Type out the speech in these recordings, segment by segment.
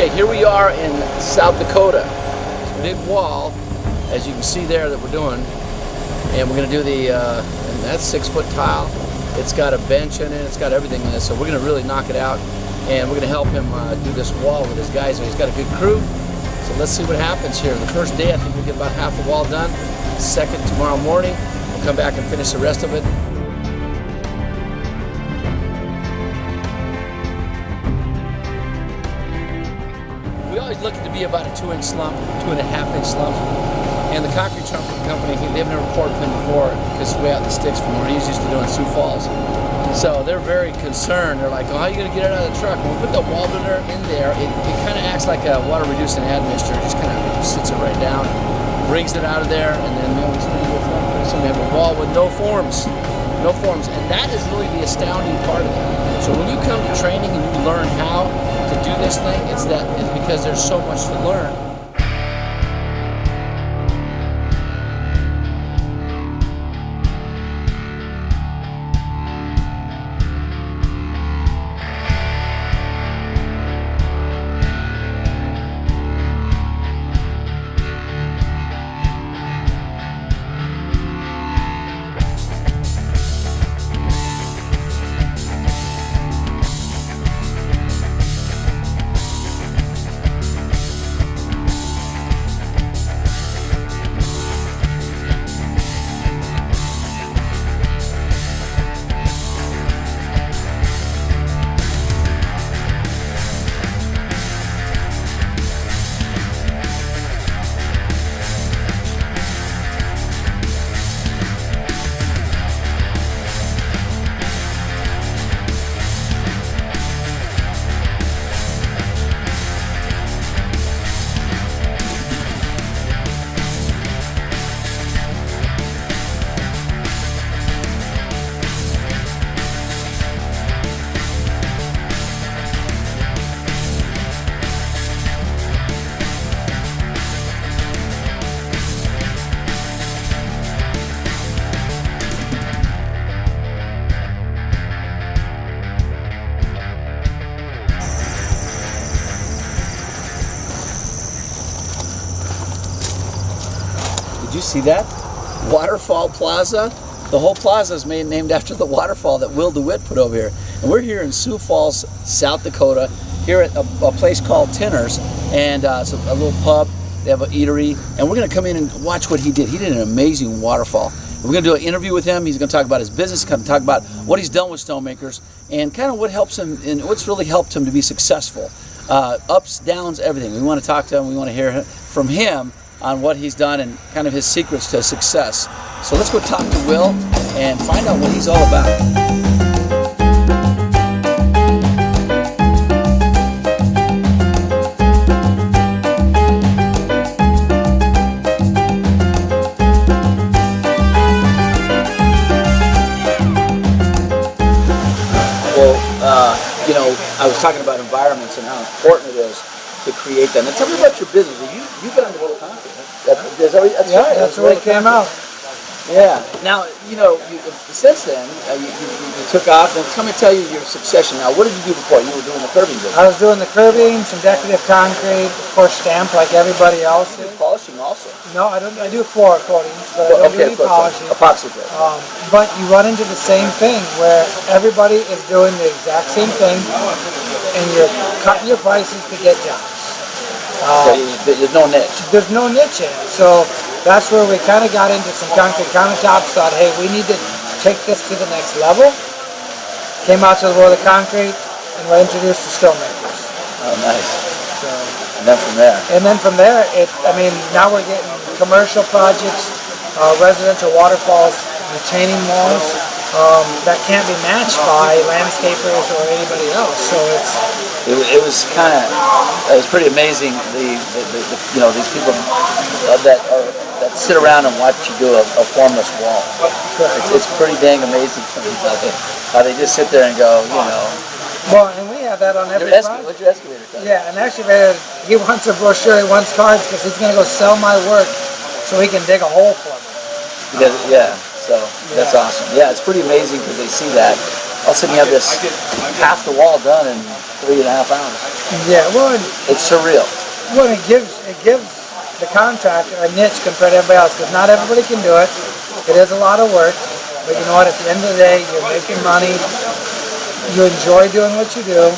Okay, here we are in South Dakota. This big wall, as you can see there, that we're doing, and we're going to do the, and that's 6-foot tile. It's got a bench in it, it's got everything in it, so we're going to really knock it out, and we're going to help him do this wall with his guys. He's got a good crew, so let's see what happens here. The first day, I think we'll get about half the wall done. Second, tomorrow morning, we'll come back and finish the rest of it. We always look to be about a 2-inch slump, 2.5-inch slump. And the concrete company, they've never poured with him before because way out in the sticks from where he's used to doing Sioux Falls. So they're very concerned. They're like, oh, how are you going to get it out of the truck? When we put the wall builder in there, it kind of acts like a water reducing admixture. It just kind of sits it right down, brings it out of there, and then we have a wall with no forms. No forms. And that is really the astounding part of it. So when you come to training and you learn how to do this thing, it's because there's so much to learn. Did you see that? Waterfall Plaza. The whole plaza is named after the waterfall that DeWitt put over here. And we're here in Sioux Falls, South Dakota, here at a place called Tinner's. And it's a little pub. They have an eatery. And we're going to come in and watch what he did. He did an amazing waterfall. We're going to do an interview with him. He's going to talk about his business, talk about what he's done with stonemakers, and kind of what helps him and what's really helped him to be successful. Ups, downs, everything. We want to talk to him. We want to hear from him on what he's done and kind of his secrets to success. So let's go talk to Will and find out what he's all about. Well, you know, I was talking about environments and how important it is to create them. And tell me about your business. You've been on the World of Concrete. That's where it came out. Yeah. Now, you know, since then, you took off. And tell you your succession. Now, what did you do before? You were doing the curbing business. I was doing the curbing, some decorative concrete, of course, stamp like everybody else. Polishing also. No, I don't. I do floor coatings, but I don't do any polishing. Epoxy coating. But you run into the same thing where everybody is doing the exact same thing, and you're cutting your prices to get jobs. There's no niche. There's no niche in it. So that's where we kind of got into some concrete countertops, thought, hey, we need to take this to the next level. Came out to the World of Concrete and were introduced to stonemakers. Oh, nice. So, and then from there? Now we're getting commercial projects, residential waterfalls, retaining walls that can't be matched by landscapers or anybody else. So it was pretty amazing. You know, these people that sit around and watch you do a formless wall. It's pretty dang amazing how they just sit there and go, you know. Well, and we have that on every project. What's your excavator cut? Yeah, an excavator, he wants a brochure, he wants cards because he's going to go sell my work so he can dig a hole for me. So that's awesome. Yeah, it's pretty amazing because they see that. all of a sudden you have this half the wall done in 3.5 hours. Yeah, well, It's surreal. well, it gives the contractor a niche compared to everybody else, because not everybody can do it. It is a lot of work, but you know what? At the end of the day, you're making money. You enjoy doing what you do,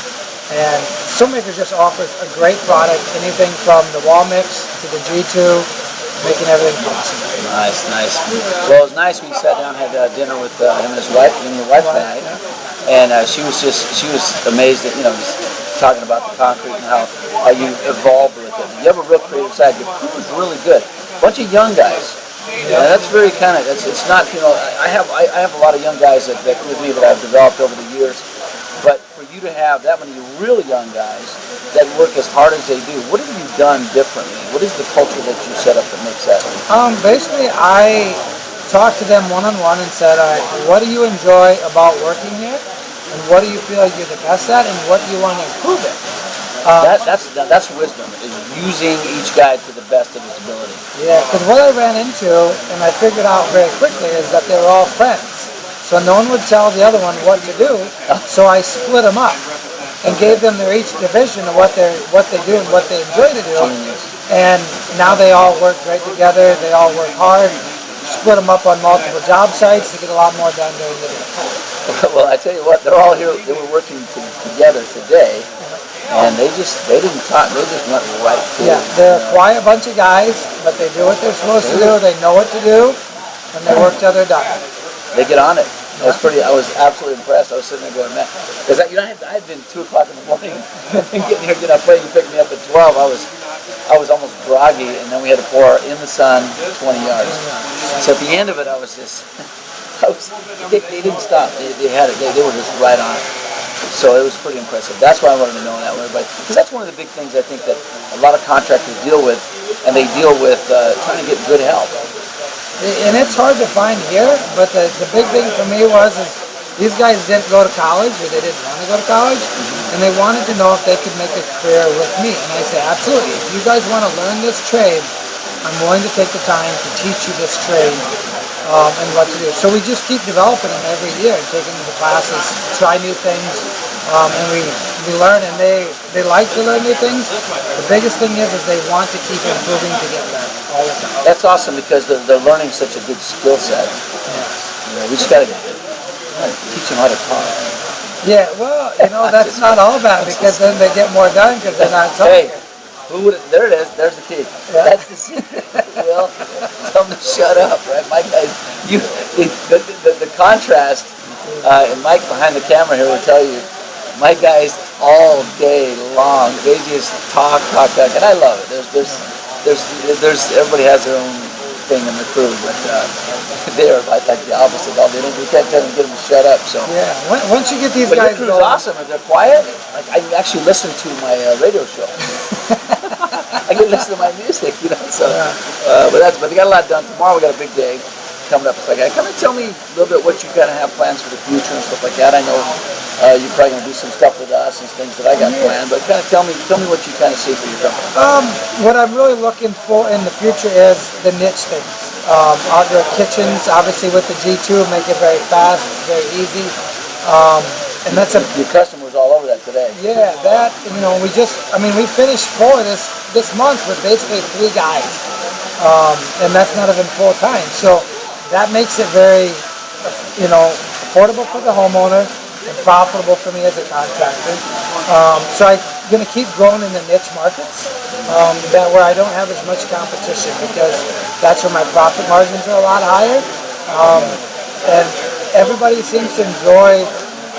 and Steelmakers just offers a great product. Anything from the wall mix to the G2, making everything possible. Nice, nice. Well, it was nice. We sat down, had dinner with him and his wife, tonight, and she was amazed at just talking about the concrete and how you evolved with it. You have a real creative side. Your crew is really good. Bunch of young guys. And that's very kind of. It's not. I have a lot of young guys that with me that I've developed over the years. But for you to have that many really young guys that work as hard as they do, what have you done differently? What is the culture that you set up that makes that? Basically, I talked to them one-on-one and said, all right, what do you enjoy about working here? And what do you feel like you're the best at? And what do you want to improve it? That's wisdom, is using each guy to the best of his ability. Yeah, because what I ran into, and I figured out very quickly, is that they were all friends. So no one would tell the other one what to do, so I split them up and gave them their each division of what they do and what they enjoy to do. And now they all work great together, they all work hard, split them up on multiple job sites to get a lot more done during the day. Well, I tell you what, they're all here, they were working together today, and they didn't talk, they just went right to it. Yeah, they're a quiet bunch of guys, but they do what they're supposed to do, they know what to do, and they work till they're done. They get on it. I was absolutely impressed. I was sitting there going, man, because I'd been 2 o'clock in the morning and getting up playing. You picked me up at 12. I was almost groggy, and then we had to pour in the sun 20 yards. So at the end of it, they didn't stop. They had it. They were just right on it. So it was pretty impressive. That's why I wanted to know that, because that's one of the big things I think that a lot of contractors deal with, and they deal with trying to get good help. And it's hard to find here, but the big thing for me is these guys didn't go to college, or they didn't want to go to college, and they wanted to know if they could make a career with me. And I say, absolutely. If you guys want to learn this trade, I'm willing to take the time to teach you this trade and what to do. So we just keep developing them every year, taking them to classes, try new things, and we learn, and they like to learn new things. The biggest thing is they want to keep improving to get better all the time. That's awesome, because they're learning such a good skill set. We just got to teach them how to talk. Yeah, well, that's not all bad, because then they get more done because they're not talking. Hey, there it is. There's the key. Yeah. That's the secret. Well, tell them to shut up, right? My guys, the contrast, and Mike behind the camera here will tell you, my guys all day long, they just talk, and I love it. There's everybody has their own thing in the crew, but they are like the opposite. We can't tell them, get them to shut up. So yeah, once you get these but guys your crew's awesome. If they're quiet, like I actually listen to my radio show. I can listen to my music, So, but they got a lot done. Tomorrow we got a big day coming up. It's like, kind of tell me a little bit what you kind of have plans for the future and stuff like that. I know you're probably going to do some stuff with us and things that I got planned, but kind of tell me what you kind of see for your company. What I'm really looking for in the future is the niche things. Outdoor kitchens, obviously with the G2, make it very fast, very easy. And that's your customers all over that today. Yeah, that we finished 4 this month with basically 3 guys, and that's not even full time. So that makes it very, affordable for the homeowner and profitable for me as a contractor. So I'm going to keep growing in the niche markets, where I don't have as much competition, because that's where my profit margins are a lot higher, and everybody seems to enjoy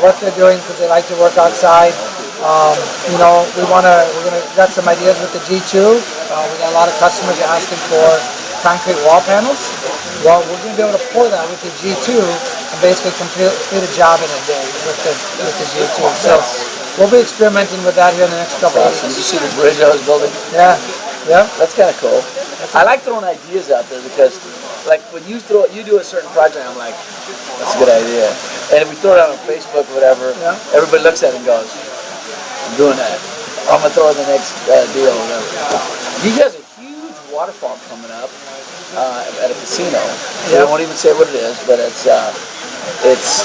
what they're doing because they like to work outside. We got some ideas with the G2. We got a lot of customers asking for concrete wall panels. Well, we're going to be able to pour that with the G2 and basically complete a job in a day with the G2. So we'll be experimenting with that here in the next couple of weeks. Did you see the bridge I was building? Yeah. That's kind of cool. I like throwing ideas out there, because like when you do a certain project, I'm like, that's a good idea. And if we throw it out on Facebook or whatever, everybody looks at it and goes, I'm doing that. I'm going to throw in the next deal or whatever. You guys have a huge waterfall coming up at a casino. I won't even say what it is, but it's it's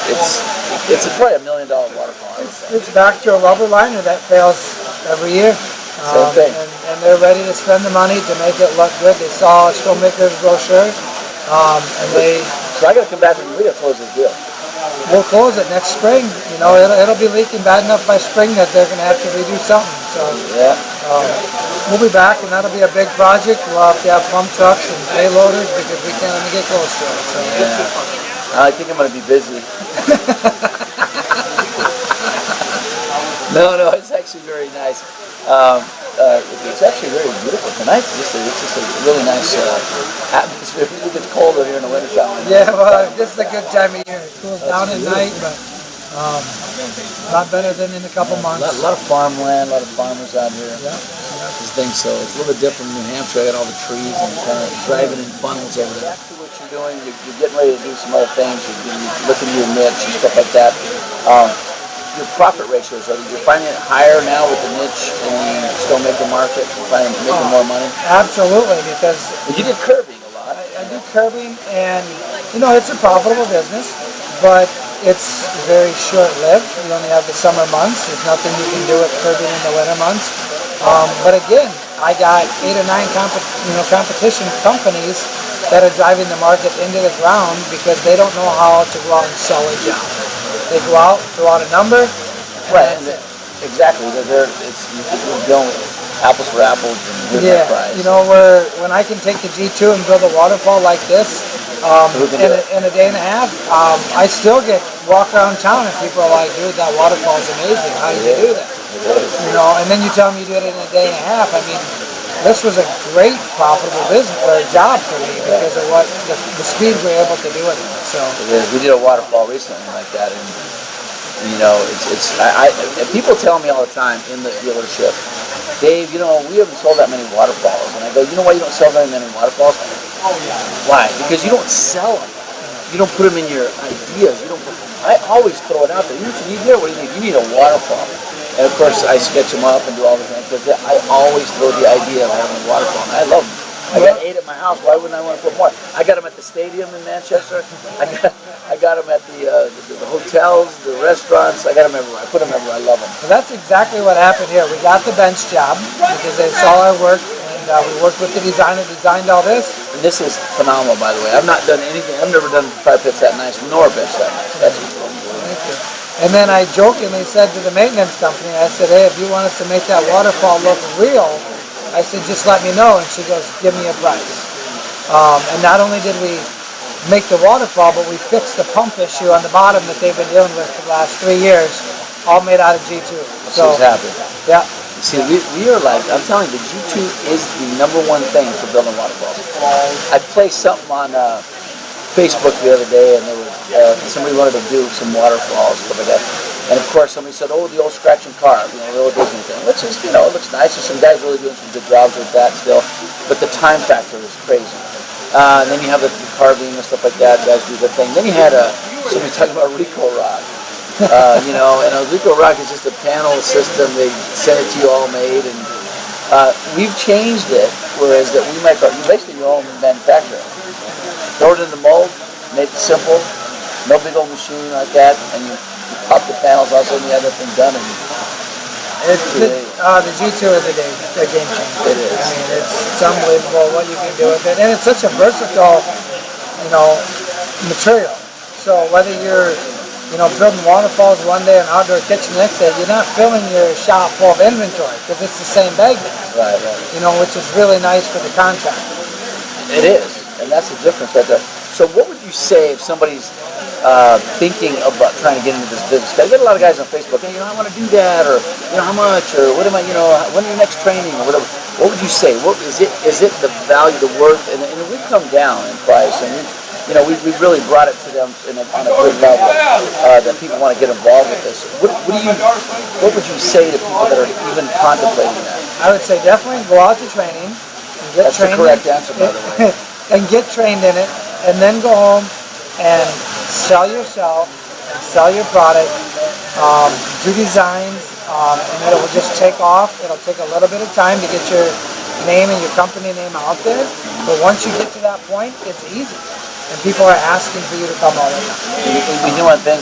probably $1 million waterfall. It's back to a rubber liner that fails every year. Same thing. And they're ready to spend the money to make it look good. They saw a Stromaker's brochure, and they. So I got to come back and we got to close this deal. We'll close it next spring. You know, it'll be leaking bad enough by spring that they're going to have to redo something. So yeah, we'll be back, and that'll be a big project. We'll have to have pump trucks and payloaders because we can't even get close to it. So. Yeah. I think I'm going to be busy. No, it's actually very nice. It's actually very beautiful tonight. It's just a really nice atmosphere. It's a little bit colder here in the wintertime. Yeah, well, this is a good time of year. It cools down at night, but a lot better than in a couple months. A lot of farmland, a lot of farmers out here. Yeah. This thing, so it's a little bit different in New Hampshire. I got all the trees and kind of driving in funnels over there. Actually, what you're doing, you're getting ready to do some other things. You're looking at your niche and stuff like that. Your profit ratios, are you finding it higher now with the niche in the Stonemaker market? You're finding making more money? Absolutely, because you did curbing a lot. I do curbing, and you know it's a profitable business, but it's very short-lived. You only have the summer months. There's nothing you can do with curbing in the winter months. But again, I got 8 or 9 competition companies that are driving the market into the ground because they don't know how to go out and sell a job. They go out, throw out a number. Right, exactly. You're going apples for apples and yeah, price. You know, when I can take the G2 and build a waterfall like this in a day and a half, I still get walk around town and people are like, dude, that waterfall is amazing. How did you do that? You know, and then you tell me you do it in a day and a half. I mean, this was a great profitable business or a job for me because of what the speed we were able to do it. So we did a waterfall recently like that, and you know, and people tell me all the time in the dealership, Dave, you know, we haven't sold that many waterfalls, and I go, you know why you don't sell very many waterfalls? Why? Because you don't sell them. You don't put them in your ideas. I always throw it out there. You know what you need here? What do you need? You need a waterfall. And of course, I sketch them up and do all the things, but I always throw the idea of having a waterfall, and I love them. I got 8 at my house. Why wouldn't I want to put more? I got them at the stadium in Manchester. I got them at the hotels, the restaurants. I got them everywhere. I put them everywhere. I love them. So that's exactly what happened here. We got the bench job because they saw our work, and we worked with the designer, designed all this. And this is phenomenal, by the way. I've not done anything. I've never done fire pits that nice, nor bench that nice. That's cool. Thank you. And then I jokingly said to the maintenance company, I said, hey, if you want us to make that waterfall look real, I said, just let me know. And she goes, give me a price. And not only did we make the waterfall, but we fixed the pump issue on the bottom that they've been dealing with for the last 3 years, all made out of G2. So happy. Yeah. See, we are like, I'm telling you, the G2 is the #1 thing for building waterfalls. I placed something on Facebook the other day, and there was somebody wanted to do some waterfalls, stuff like that. And of course, somebody said, "Oh, the old scratch and carve, you know, the old Disney thing," which is, you know, it looks nice. There's some guys really doing some good jobs with that still, but the time factor is crazy. And then you have the carving and stuff like that. Guys do the thing. Then you had somebody talking about Rico Rock. You know, and Rico Rock is just a panel system. They send it to you all made, and we've changed it. Whereas that we make you basically your own manufacturer. Throw it in the mold, make it simple, no big old machine like that, and you pop the panels. All of a sudden, you have that thing done. And the G2 is a game changer. It is. I mean, it's unbelievable what you can do with it, and it's such a versatile, you know, material. So whether you're building waterfalls one day and outdoor kitchen the next day, you're not filling your shop full of inventory because it's the same bag base. Right. You know, which is really nice for the contractor. It is, and that's the difference right there. So what would you say if somebody's thinking about trying to get into this business? I get a lot of guys on Facebook, hey, I want to do that, or how much, or what am I, when are your next training, or whatever. What would you say? What is it? Is it the value, the worth? And we've come down in price, and we've really brought it to them on a good level that people want to get involved with this. What would you say to people that are even contemplating that? I would say definitely go out to training and get That's trained. the correct answer, by the way. And get trained in it, and then go home and sell yourself, and sell your product, do designs, and it will just take off. It'll take a little bit of time to get your name and your company name out there, but once you get to that point, it's easy. and people are asking for you to come all the time. You know one thing,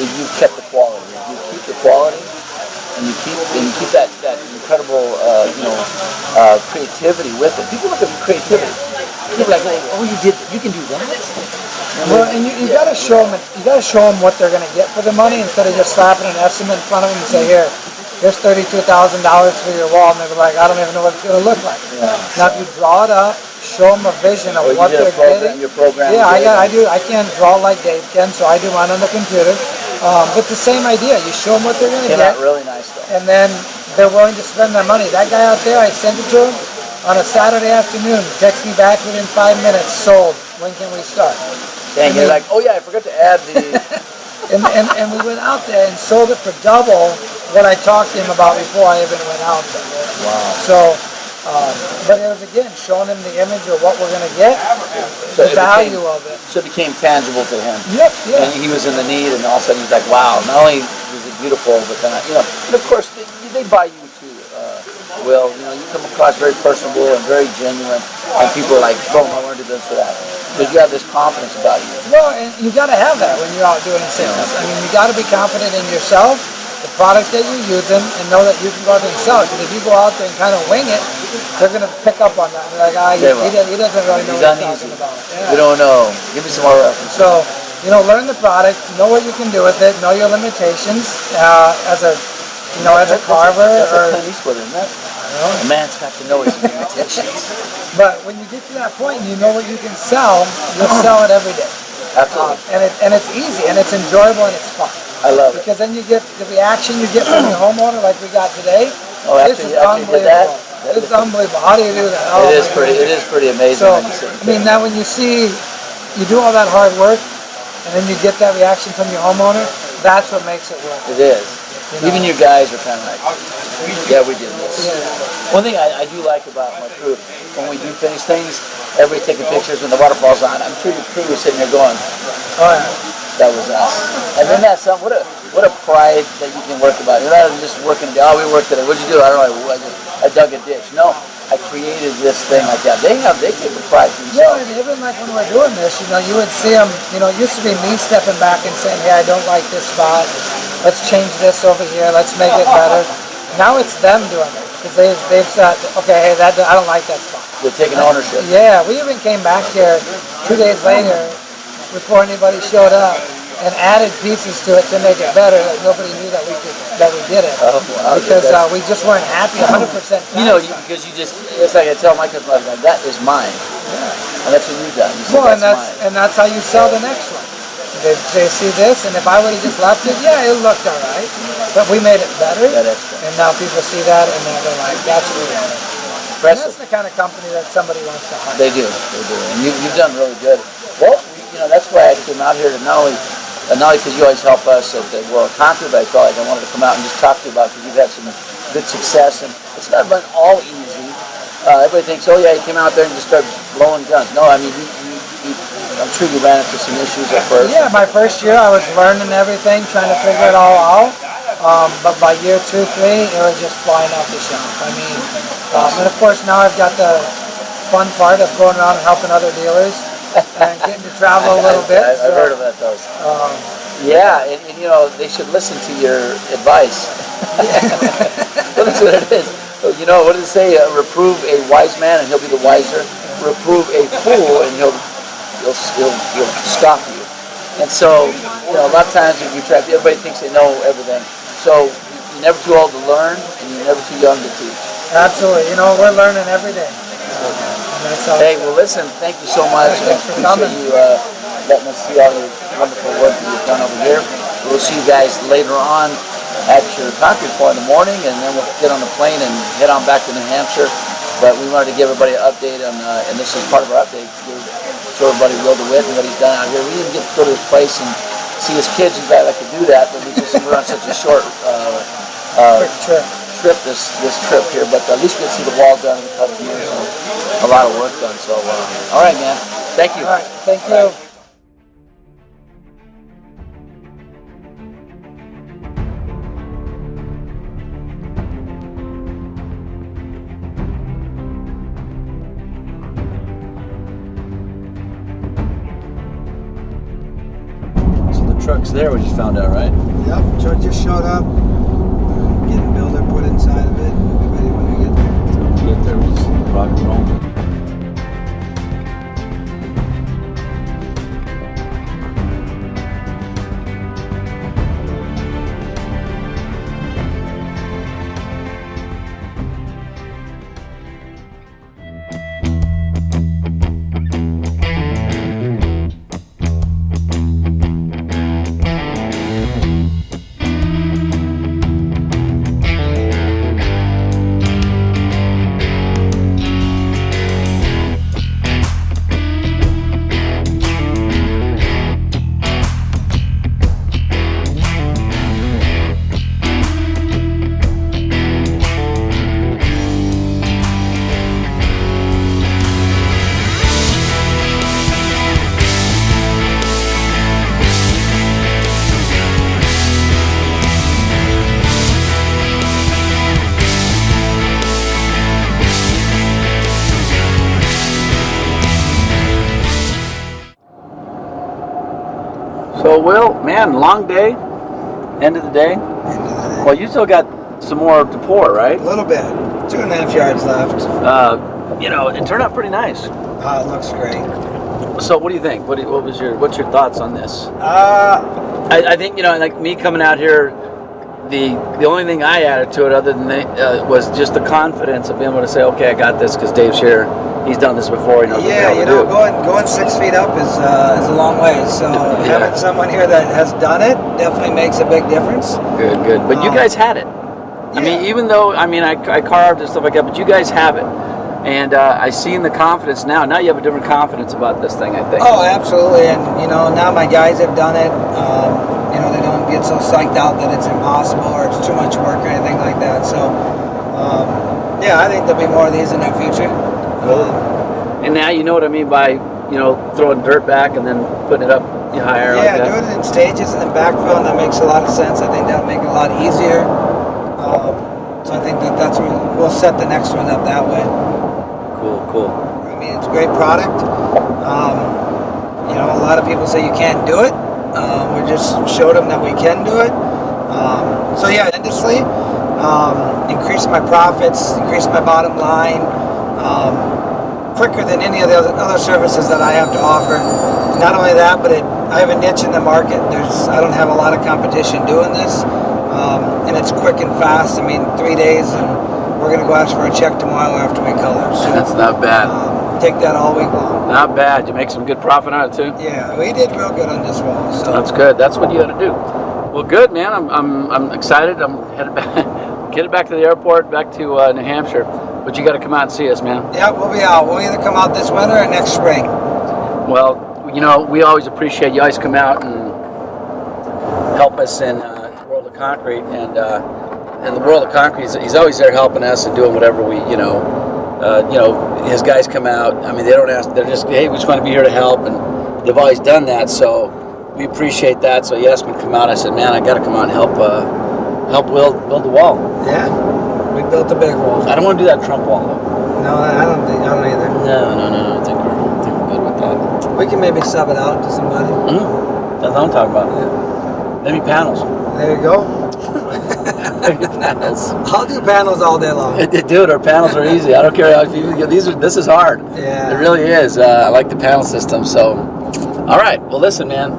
if you kept the quality, if you keep the quality, and you keep that incredible creativity with it. People look at creativity. People are like, oh, you can do that. Well, and you got to show them. You got to show them what they're going to get for the money instead of just slapping an estimate in front of them and say, here's $32,000 for your wall, and they're like, I don't even know what it's going to look like. Yeah. Now, if you draw it up, show them a vision of what they're getting. Your program. Yeah, I do. I can't draw like Dave can, so I do mine on the computer. But the same idea. You show them what they're going to get. Came out really nice, though. And then they're willing to spend their money. That guy out there, I sent it to him on a Saturday afternoon. Text me back within 5 minutes. Sold. When can we start? Dang, you're like, oh yeah, I forgot to add the. and we went out there and sold it for double what I talked to him about before I even went out there. Wow. So, but it was again showing him the image of what we're going to get, So the value of it. So it became tangible to him. Yep. Yeah. And he was in the need, and all of a sudden he's like, wow, not only was it beautiful, but then, and of course, they buy you too, Will. You come across very personable and very genuine, and people are like, boom, I want to do this for that. Because you have this confidence about you. Well, and you got to have that when you're out doing sales. I mean, you got to be confident in yourself, the product that you're using, and know that you can go out there and sell it. Because if you go out there and kind of wing it, they're going to pick up on that. They're like, he doesn't really know what he's talking about. Yeah. We don't know. Give me some more references. So, learn the product, know what you can do with it, know your limitations as a carver. That's a Clint Eastwood, isn't it? A man's got to know his limitations. But when you get to that point and you know what you can sell, you'll sell it every day. Absolutely. And it's easy, and it's enjoyable, and it's fun. I love it. Because then you get the reaction you get from your homeowner like we got today. Oh, this is unbelievable. It's unbelievable. How do you do that? Oh, it is pretty amazing. So, now when you see, you do all that hard work, and then you get that reaction from your homeowner, that's what makes it work. It is. Even you guys are kind of like, yeah, we did this. Yeah. One thing I do like about my crew, when we do finish things, everybody's taking pictures when the waterfall's on. I'm sure your crew is sitting there going, oh yeah, that was us. And then that's something, what a pride that you can work about. You're not just working, we worked today. What'd you do? I don't know, I dug a ditch. No, I created this thing like that. They take the pride for themselves. Yeah, and even like when we're doing this, you would see them, it used to be me stepping back and saying, hey, I don't like this spot. Let's change this over here. Let's make it better. Now it's them doing it. Because they've said, okay, hey, I don't like that spot. They're taking ownership. Yeah, we even came back here 2 days later before anybody showed up and added pieces to it to make it better. Like nobody knew that we did it. Oh, wow. Because we just weren't happy 100%. Because it's like I tell my customers, like, that is mine. Yeah. And that's what you've done. And that's how you sell the next one. They see this, and if I would have just left it, yeah, it looked all right. But we made it better, and now people see that, and they're like, that's what we want. And that's the kind of company that somebody wants to hire. They do. And you've done really good. Well, that's why I came out here to not only because you always help us at the World Concrete, but I felt like I wanted to come out and just talk to you about because you've had some good success, and it's not been all easy. Everybody thinks, oh yeah, you came out there and just started blowing guns. No, I mean, I'm sure you ran into some issues at first. Yeah, my first year I was learning everything, trying to figure it all out. But by year 2, 3, it was just flying off the shelf. I mean, and of course now I've got the fun part of going around and helping other dealers and getting to travel a little bit. I've heard about those. Yeah, and they should listen to your advice. Well, that's what it is. What does it say? Reprove a wise man and he'll be the wiser. Reprove a fool and he'll scoff you. And so, a lot of times if you try, everybody thinks they know everything. So you're never too old to learn, and you're never too young to teach. Absolutely. We're learning every day. Hey, well, listen, thank you so much. Thanks for coming. You letting us see all your wonderful work that you've done over here. We'll see you guys later on at your concrete pour in the morning, and then we'll get on the plane and head on back to New Hampshire. But we wanted to give everybody an update on, and this is part of our update, show everybody Will DeWitt and what he's done out here. We didn't get to go to his place and see his kids. In fact, I could do that, but we're on such a short trip this trip here. But at least we get to see the wall done in a couple of years and a lot of work done. So, all right, man. Thank you. All right. Thank you. truck's there, we just found out, right? Yep, truck just showed up. Getting builder put inside of it. We'll be ready when we get there. So we get there, we'll just rock and roll. So, Will, man, long day, end of the day. Well, you still got some more to pour, right? A little bit. 2.5 yards left. It turned out pretty nice. It looks great. So, what do you think? What's your thoughts on this? I think, like me coming out here, the only thing I added to it, other than was just the confidence of being able to say, okay, I got this because Dave's here. He's done this before. He knows what to do. Going 6 feet up is a long way. So having someone here that has done it definitely makes a big difference. Good. But you guys had it. Yeah. I mean, even though I carved and stuff like that, but you guys have it, and I see in the confidence now. Now you have a different confidence about this thing, I think. Oh, absolutely. And now my guys have done it. They don't get so psyched out that it's impossible or it's too much work or anything like that. So, I think there'll be more of these in the future. And now you know what I mean by throwing dirt back and then putting it up higher. Yeah, like that. doing it in stages and then backfill, and that makes a lot of sense. I think that'll make it a lot easier. So I think that's what we'll set the next one up that way. Cool. I mean, it's a great product. A lot of people say you can't do it. We just showed them that we can do it. Tremendously. Increase my profits, increase my bottom line. Quicker than any of the other services that I have to offer. Not only that, but I have a niche in the market. I don't have a lot of competition doing this, and it's quick and fast. I mean, 3 days, and we're going to go ask for a check tomorrow after we color. So, that's not bad. Take that all week long. Not bad. You make some good profit on it too. Yeah, we did real good on this wall. So. That's good. That's what you got to do. Well, good, man. I'm excited. I'm headed back to the airport, back to New Hampshire. But you got to come out and see us, man. Yeah, we'll be out. We'll either come out this winter or next spring. Well, we always appreciate you always come out and help us in the world of concrete. And in the world of concrete, he's always there helping us and doing whatever we, his guys come out. I mean, they don't ask. They're just, hey, we just want to be here to help. And they've always done that. So we appreciate that. So he asked me to come out. I said, man, I got to come out and help Will build the wall. Yeah. We built a big wall. I don't want to do that Trump wall, though. No, I don't either. No. I think we're good with that. We can maybe sub it out to somebody. Mm-hmm. That's what I'm talking about. Yeah. Maybe panels. There you go. Maybe panels. I'll do panels all day long. Dude, our panels are easy. I don't care how this is hard. Yeah. It really is. I like the panel system. So, all right. Well, listen, man.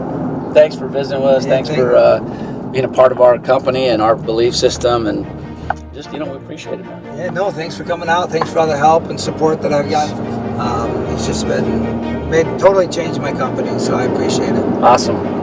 Thanks for visiting with us. Yeah, thanks for being a part of our company and our belief system, and just we appreciate it, man. Yeah, no, thanks for coming out. Thanks for all the help and support that I've got. It's just totally changed my company, so I appreciate it. Awesome.